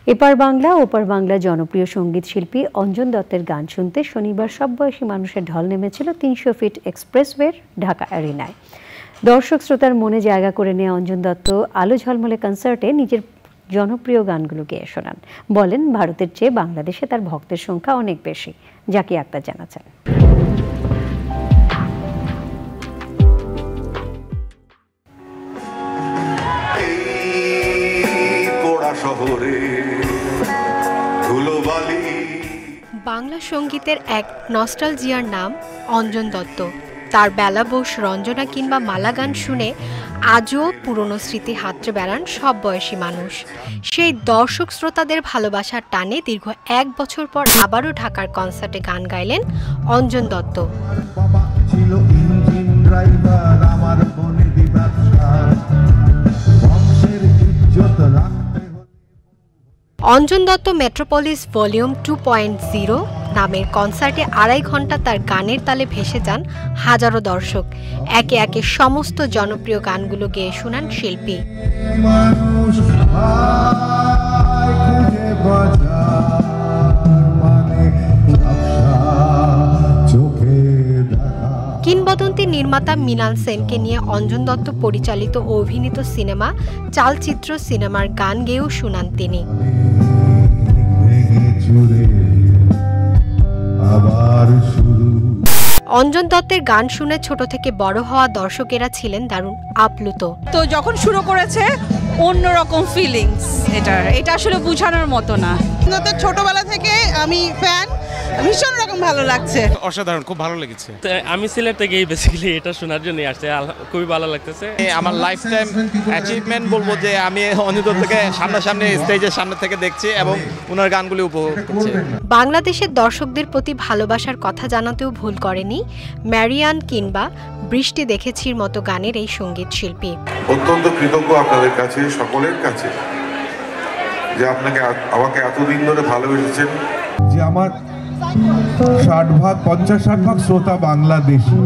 এপার বাংলা ওপার বাংলা জনপ্রিয় সঙ্গীত শিল্পী অঞ্জন দত্তের গান শুনতে শনিবার সব বয়সী মানুষের ঢল নেমেছিল ৩০০ ফিট এক্সপ্রেসওয়ের ঢাকা অ্যারিনায়। দর্শক শ্রোতার মনে জায়গা করে নিয়ে অঞ্জন দত্ত আলো ঝলমলে কনসার্টে নিজের জনপ্রিয় গানগুলো গেয়ে শোনান। বলেন, ভারতের চেয়ে বাংলাদেশে তার ভক্তের সংখ্যা অনেক বেশি। জাকিয়া আক্তার জানাচ্ছেন। বাংলা সঙ্গীতের এক নস্টালজিয়ার নাম অঞ্জন দত্ত। তার বেলাবোস, রঞ্জনা কিংবা মালা গান শুনে আজও পুরনো স্মৃতি হাতড়ে বেড়ান সব বয়সী মানুষ। সেই দর্শক শ্রোতাদের ভালোবাসার টানে দীর্ঘ ১ বছর পর আবারও ঢাকার কনসার্টে গান গাইলেন অঞ্জন দত্ত। অঞ্জন দত্ত মেট্রোপলিস ভলিউম 2.0 নামের কনসার্টে ২.৫ ঘন্টা তার গানের তালে ভেসে যান হাজারো দর্শক। একে একে সমস্ত জনপ্রিয় গানগুলো গেয়ে শোনান শিল্পী। কিংবদন্তি নির্মাতা মৃণাল সেনকে নিয়ে অঞ্জন দত্ত পরিচালিত ও অভিনীত সিনেমা চালচিত্র সিনেমার গান গেয়েও শোনান তিনি। অঞ্জন দত্তের গান শুনে ছোট থেকে বড় হওয়া দর্শকেরা ছিলেন দারুণ আপ্লুত। তো যখন শুরু করেছে অন্যরকম ফিলিংস, এটা আসলে বোঝানোর মতো না। ছোটবেলা থেকে আমি ফ্যান, ভীষণ রকম ভালো লাগছে, অসাধারণ, খুব ভালো লেগেছে। আমি সিলেট থেকে বেসিক্যালি এটা শোনার জন্য আসছে, খুবই ভালো লাগতেছে। আমার লাইফ টাইম অ্যাচিভমেন্ট বলবো যে আমি অঞ্জন দত্তকে সামনাসামনি স্টেজের সামনে থেকে দেখছি এবং ওনার গানগুলি উপভোগ করছি। বাংলাদেশের দর্শকদের প্রতি ভালোবাসার কথা জানাতেও ভুল করেনি ম্যারিয়ান কিংবা বৃষ্টি দেখেছির মতো গানের এই সঙ্গীত শিল্পী। অত্যন্ত কৃতজ্ঞ আপনাদের কাছে, সকলের কাছে, যে আমাকে এতদিন ধরে ভালোবেসেছেন। যে আমার 50-60 ভাগ শ্রোতা বাংলাদেশী,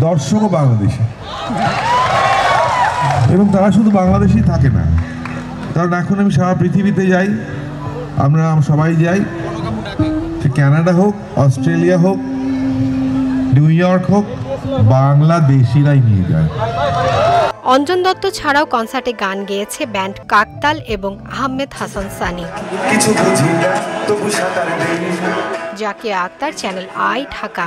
দর্শকও বাংলাদেশী, এবং তারা শুধু বাংলাদেশী থাকে না, কারণ এখন আমি সারা পৃথিবীতে যাই, আমরা সবাই যাই, সে কানাডা হোক, অস্ট্রেলিয়া হোক, নিউ ইয়র্ক হোক, বাংলাদেশিরাই নিয়ে যায়। অঞ্জন দত্ত ছাড়াও কনসার্টে গান গেয়েছে ব্যান্ড কাকতাল এবং আহমেদ হাসান সানি। Zakia Akter, channel I, Dhaka.